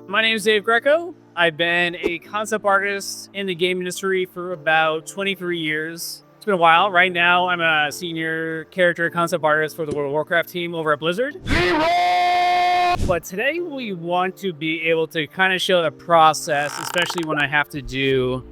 My name is Dave Greco. I've been a concept artist in the game industry for about 23 years. It's been a while. Right now, I'm a senior character concept artist for the World of Warcraft team over at Blizzard. But today we want to be able to kind of show the process, especially when I have to do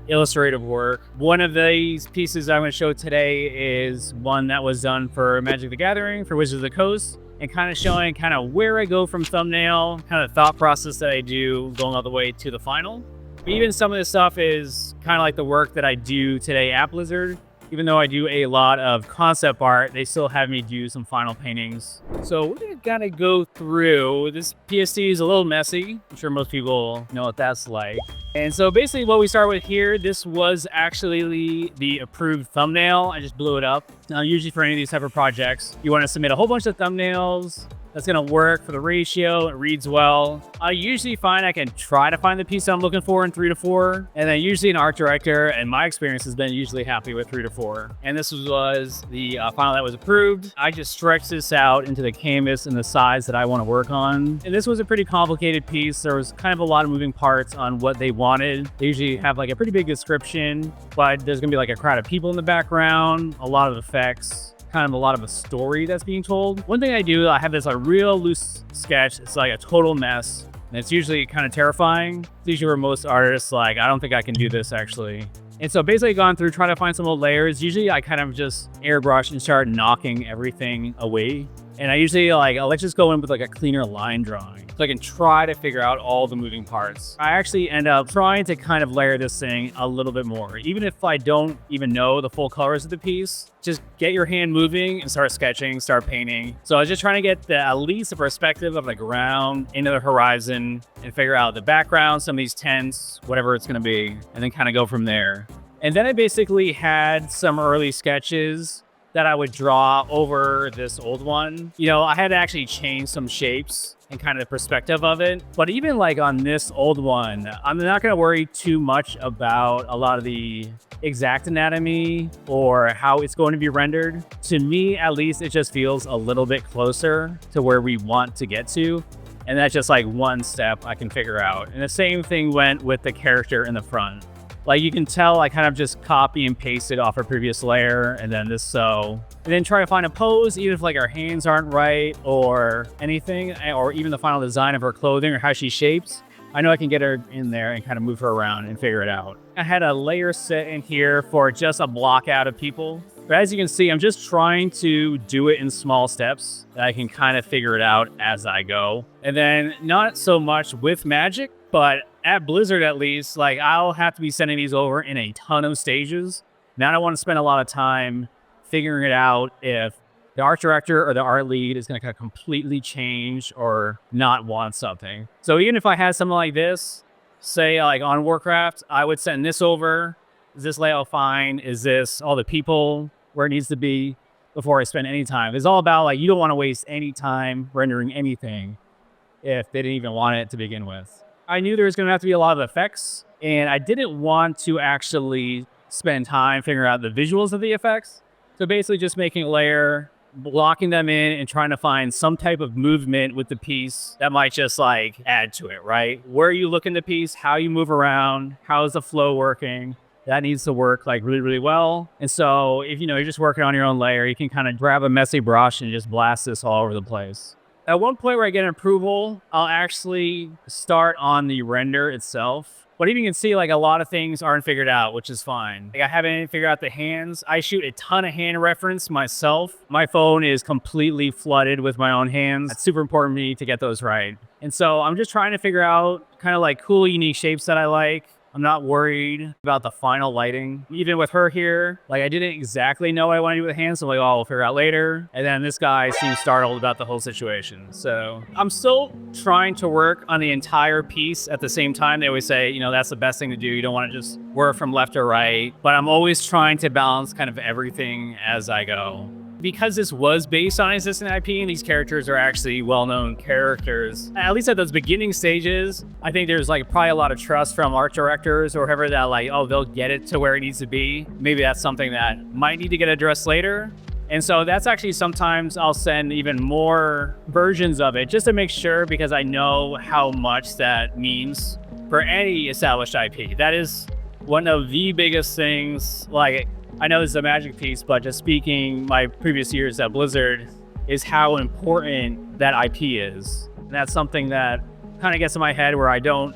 illustrative work. One of these pieces I'm going to show today is one that was done for Magic the Gathering, for Wizards of the Coast, and kind of showing kind of where I go from thumbnail, kind of the thought process that I do going all the way to the final. But even some of this stuff is kind of like the work that I do today at Blizzard. Even though I do a lot of concept art, they still have me do some final paintings. So we're gonna go through. This PSD is a little messy. I'm sure most people know what that's like. And so basically what we start with here, this was actually the approved thumbnail. I just blew it up. Now, usually for any of these type of projects, you want to submit a whole bunch of thumbnails. That's gonna work for the ratio, it reads well. I usually find I can try to find the piece I'm looking for in 3 to 4, and then usually an art director, and my experience has been usually happy with 3 to 4. And this was the final that was approved. I just stretched this out into the canvas and the size that I want to work on. And this was a pretty complicated piece. There was kind of a lot of moving parts on what they wanted. They usually have like a pretty big description, but there's gonna be like a crowd of people in the background, a lot of effects, kind of a lot of a story that's being told. One thing I do, I have this real loose sketch. It's like a total mess. And it's usually kind of terrifying. It's usually where most artists like, I don't think I can do this actually. And so basically gone through trying to find some old layers. Usually I kind of just airbrush and start knocking everything away. And I usually let's just go in with like a cleaner line drawing, so I can try to figure out all the moving parts. I actually end up trying to kind of layer this thing a little bit more. Even if I don't even know the full colors of the piece, just get your hand moving and start sketching, start painting. So I was just trying to get at least the perspective of the ground into the horizon and figure out the background, some of these tents, whatever it's gonna be, and then kind of go from there. And then I basically had some early sketches that I would draw over this old one. You know, I had to actually change some shapes and kind of the perspective of it. But even like on this old one, I'm not gonna worry too much about a lot of the exact anatomy or how it's going to be rendered. To me, at least, it just feels a little bit closer to where we want to get to. And that's just like one step I can figure out. And the same thing went with the character in the front. Like you can tell I kind of just copy and pasted off a previous layer and then this and then try to find a pose, even if like our hands aren't right or anything, or even the final design of her clothing or how she's shaped. I know I can get her in there and kind of move her around and figure it out. I had a layer set in here for just a block out of people. But as you can see, I'm just trying to do it in small steps that I can kind of figure it out as I go. And then not so much with Magic, but at Blizzard at least, like I'll have to be sending these over in a ton of stages. Now I don't want to spend a lot of time figuring it out if the art director or the art lead is going to completely change or not want something. So even if I had something like this, say like on Warcraft, I would send this over. Is this layout fine? Is this all the people where it needs to be before I spend any time? It's all about like, you don't want to waste any time rendering anything if they didn't even want it to begin with. I knew there was going to have to be a lot of effects, and I didn't want to actually spend time figuring out the visuals of the effects. So basically just making a layer, blocking them in, and trying to find some type of movement with the piece that might just like add to it, right? Where you look in the piece, how you move around, how is the flow working? That needs to work like really, really well. And so if you're just working on your own layer, you can kind of grab a messy brush and just blast this all over the place. At one point where I get an approval, I'll actually start on the render itself. But even you can see like a lot of things aren't figured out, which is fine. Like I haven't figured out the hands. I shoot a ton of hand reference myself. My phone is completely flooded with my own hands. It's super important to me to get those right. And so I'm just trying to figure out kind of like cool, unique shapes that I like. I'm not worried about the final lighting. Even with her here, like I didn't exactly know what I wanted to do with the hands, so I'm like, oh, we'll figure out later. And then this guy seems startled about the whole situation. So I'm still trying to work on the entire piece at the same time. They always say, that's the best thing to do. You don't want to just work from left or right. But I'm always trying to balance kind of everything as I go. Because this was based on existing IP and these characters are actually well-known characters, at least at those beginning stages, I think there's like probably a lot of trust from art directors or whoever that like, oh, they'll get it to where it needs to be. Maybe that's something that might need to get addressed later. And so that's actually sometimes I'll send even more versions of it just to make sure, because I know how much that means for any established IP. That is one of the biggest things. Like, I know this is a Magic piece, but just speaking my previous years at Blizzard is how important that IP is. And that's something that kind of gets in my head where I don't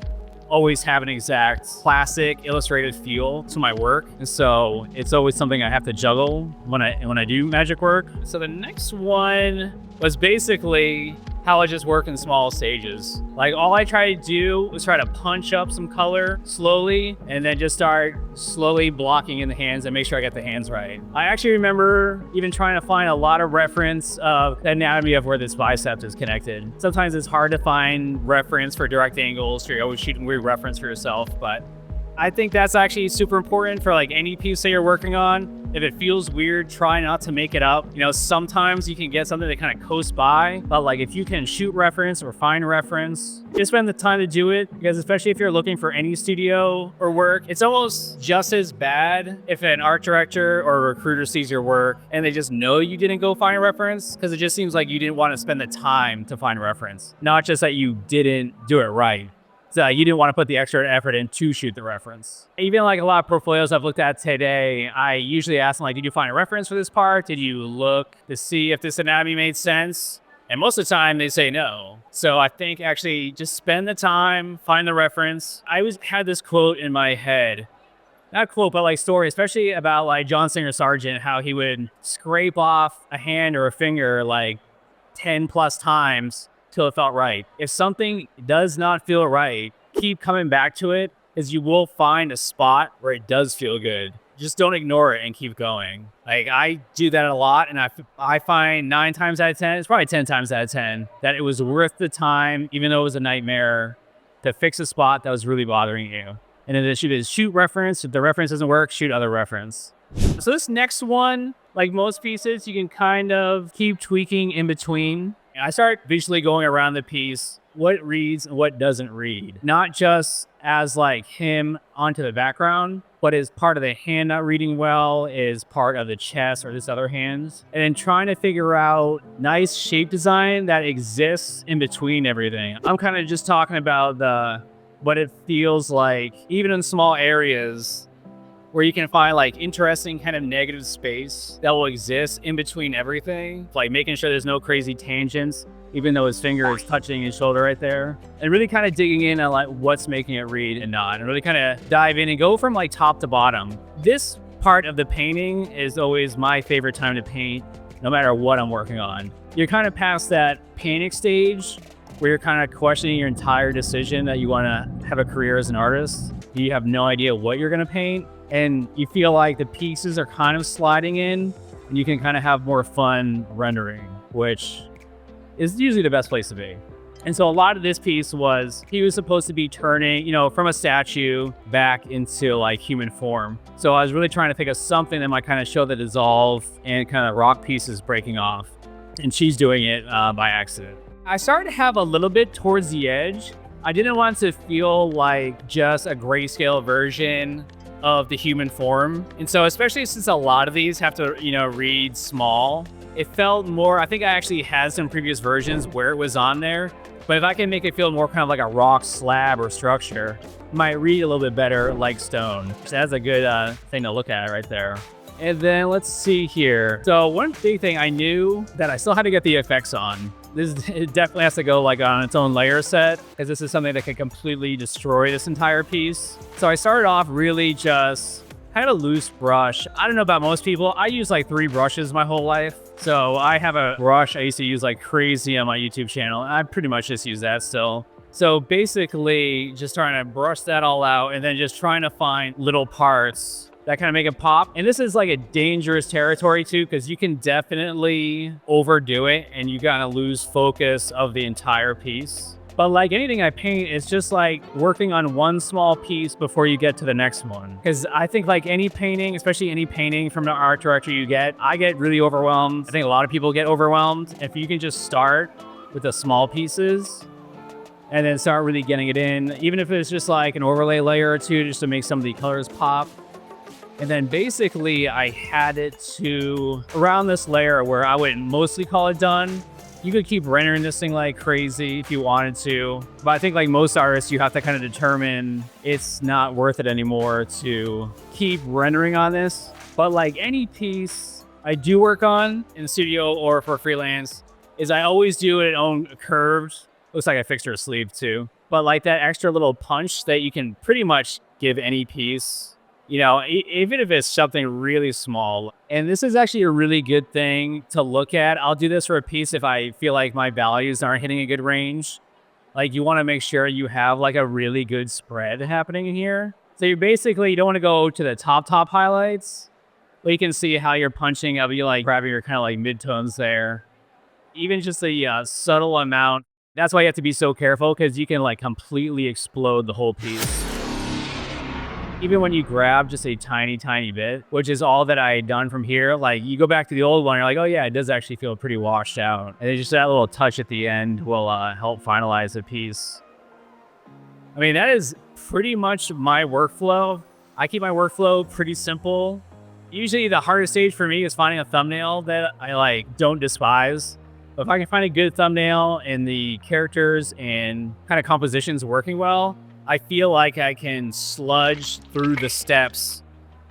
always have an exact classic illustrated feel to my work. And so it's always something I have to juggle when I do Magic work. So the next one was basically how I just work in small stages. Like, all I try to do was try to punch up some color slowly and then just start slowly blocking in the hands and make sure I get the hands right. I actually remember even trying to find a lot of reference of the anatomy of where this bicep is connected. Sometimes it's hard to find reference for direct angles, so you're always shooting weird reference for yourself, but I think that's actually super important for like any piece that you're working on. If it feels weird, try not to make it up. You know, sometimes you can get something that kind of coasts by, but like if you can shoot reference or find reference, just spend the time to do it, because especially if you're looking for any studio or work, it's almost just as bad if an art director or a recruiter sees your work and they just know you didn't go find a reference, because it just seems like you didn't want to spend the time to find a reference, not just that you didn't do it right. So you didn't want to put the extra effort in to shoot the reference. Even like a lot of portfolios I've looked at today, I usually ask them, like, did you find a reference for this part? Did you look to see if this anatomy made sense? And most of the time they say no. So I think actually just spend the time, find the reference. I always had this quote in my head, not quote, but like story, especially about like John Singer Sargent, how he would scrape off a hand or a finger like 10 plus times till it felt right. If something does not feel right, keep coming back to it, because you will find a spot where it does feel good. Just don't ignore it and keep going. Like, I do that a lot, and I find 9 times out of 10, it's probably 10 times out of 10, that it was worth the time, even though it was a nightmare, to fix a spot that was really bothering you. And then shoot reference. If the reference doesn't work, shoot other reference. So this next one, like most pieces, you can kind of keep tweaking in between. I start visually going around the piece, what reads and what doesn't read. Not just as like him onto the background, but is part of the hand not reading well, is part of the chest or this other hand. And then trying to figure out nice shape design that exists in between everything. I'm kind of just talking about what it feels like, even in small areas, where you can find like interesting kind of negative space that will exist in between everything. Like making sure there's no crazy tangents, even though his finger is touching his shoulder right there. And really kind of digging in on like what's making it read and not, and really kind of dive in and go from like top to bottom. This part of the painting is always my favorite time to paint, no matter what I'm working on. You're kind of past that panic stage where you're kind of questioning your entire decision that you want to have a career as an artist. You have no idea what you're going to paint, and you feel like the pieces are kind of sliding in, and you can kind of have more fun rendering, which is usually the best place to be. And so a lot of this piece was, he was supposed to be turning, from a statue back into like human form. So I was really trying to think of something that might kind of show the dissolve and kind of rock pieces breaking off. And she's doing it by accident. I started to have a little bit towards the edge. I didn't want to feel like just a grayscale version of the human form. And so especially since a lot of these have to, read small, it felt more, I think I actually had some previous versions where it was on there, but if I can make it feel more kind of like a rock slab or structure, it might read a little bit better like stone. So that's a good thing to look at right there. And then let's see here. So one big thing, I knew that I still had to get the effects on. It definitely has to go like on its own layer set, because this is something that could completely destroy this entire piece. So I started off really just kind of a loose brush. I don't know about most people. I use like 3 brushes my whole life. So I have a brush I used to use like crazy on my YouTube channel. I pretty much just use that still. So basically just trying to brush that all out and then just trying to find little parts that kind of make it pop. And this is like a dangerous territory too, because you can definitely overdo it and you gotta lose focus of the entire piece. But like anything I paint, it's just like working on one small piece before you get to the next one. Because I think like any painting, especially any painting from the art director you get, I get really overwhelmed. I think a lot of people get overwhelmed. If you can just start with the small pieces and then start really getting it in, even if it's just like an overlay layer or two just to make some of the colors pop, And then basically I had it to around this layer where I would mostly call it done. You could keep rendering this thing like crazy if you wanted to, but I think like most artists, you have to kind of determine it's not worth it anymore to keep rendering on this. But like any piece I do work on in the studio or for freelance is I always do it on curved. Looks like I fixed her sleeve too. But like that extra little punch that you can pretty much give any piece, you know, even if it's something really small. And this is actually a really good thing to look at. I'll do this for a piece if I feel like my values aren't hitting a good range. Like you want to make sure you have like a really good spread happening in here. So you don't want to go to the top highlights, but you can see how you're punching up. You like grabbing your kind of like midtones there. Even just a subtle amount. That's why you have to be so careful, because you can like completely explode the whole piece. Even when you grab just a tiny bit, which is all that I had done from here, like you go back to the old one, you're like, oh yeah, it does actually feel pretty washed out. And then just that little touch at the end will help finalize the piece. I mean, that is pretty much my workflow. I keep my workflow pretty simple. Usually the hardest stage for me is finding a thumbnail that I like don't despise. But if I can find a good thumbnail and the characters and kind of compositions working well, I feel like I can sludge through the steps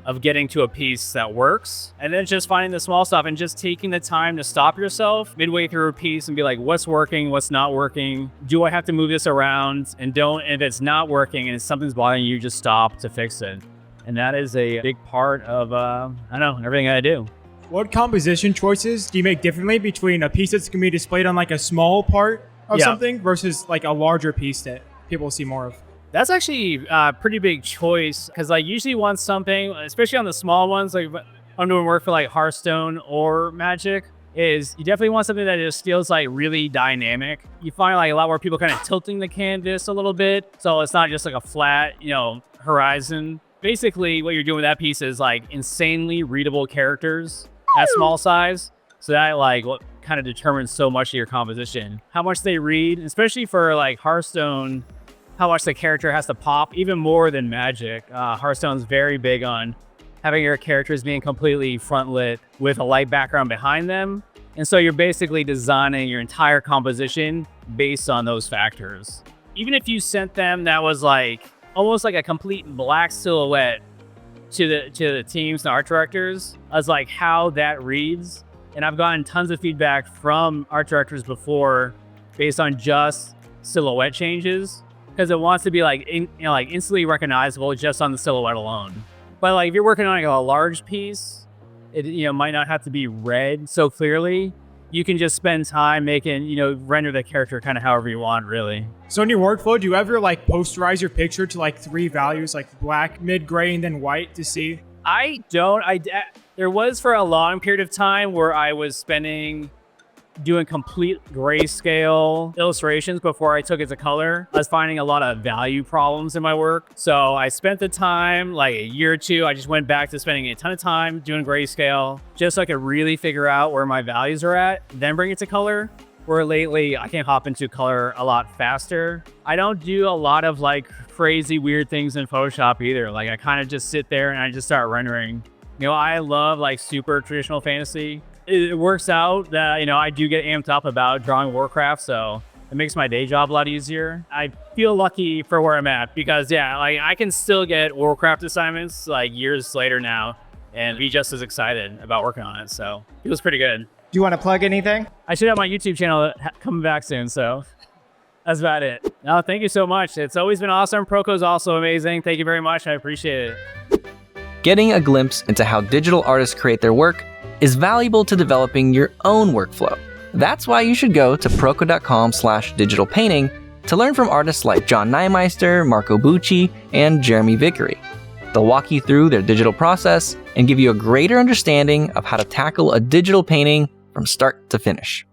of getting to a piece that works. And then just finding the small stuff and just taking the time to stop yourself midway through a piece and be like, what's working, what's not working? Do I have to move this around? And if it's not working and something's bothering you, just stop to fix it. And that is a big part of, everything I do. What composition choices do you make differently between a piece that's going to be displayed on like a small part of something versus like a larger piece that people see more of? That's actually a pretty big choice, because I usually want something, especially on the small ones, like I'm doing work for like Hearthstone or Magic, is you definitely want something that just feels like really dynamic. You find like a lot more people kind of tilting the canvas a little bit, so it's not just like a flat, horizon. Basically, what you're doing with that piece is like insanely readable characters at small size. So that like what kind of determines so much of your composition. How much they read, especially for like Hearthstone, how much the character has to pop, even more than Magic. Hearthstone's very big on having your characters being completely front lit with a light background behind them. And so you're basically designing your entire composition based on those factors. Even if you sent them that was like almost like a complete black silhouette to the teams and art directors as like how that reads. And I've gotten tons of feedback from art directors before based on just silhouette changes, because it wants to be like instantly recognizable just on the silhouette alone. But like if you're working on like a large piece, it might not have to be read so clearly. You can just spend time making, render the character kind of however you want, really. So in your workflow, do you ever like posterize your picture to like 3 values, like black, mid, gray, and then white to see? I don't. There was for a long period of time where I was doing complete grayscale illustrations before I took it to color. I was finding a lot of value problems in my work. So I spent the time, like a year or two, I just went back to spending a ton of time doing grayscale just so I could really figure out where my values are at, then bring it to color. Where lately I can hop into color a lot faster. I don't do a lot of like crazy weird things in Photoshop either. Like I kind of just sit there and I just start rendering. I love like super traditional fantasy. It works out that, I do get amped up about drawing Warcraft, so it makes my day job a lot easier. I feel lucky for where I'm at because, like I can still get Warcraft assignments like years later now and be just as excited about working on it. So it was pretty good. Do you want to plug anything? I should have my YouTube channel coming back soon, so that's about it. No, thank you so much. It's always been awesome. Proko's also amazing. Thank you very much. I appreciate it. Getting a glimpse into how digital artists create their work is valuable to developing your own workflow. That's why you should go to proko.com/digital painting to learn from artists like John Nymeister, Marco Bucci, and Jeremy Vickery. They'll walk you through their digital process and give you a greater understanding of how to tackle a digital painting from start to finish.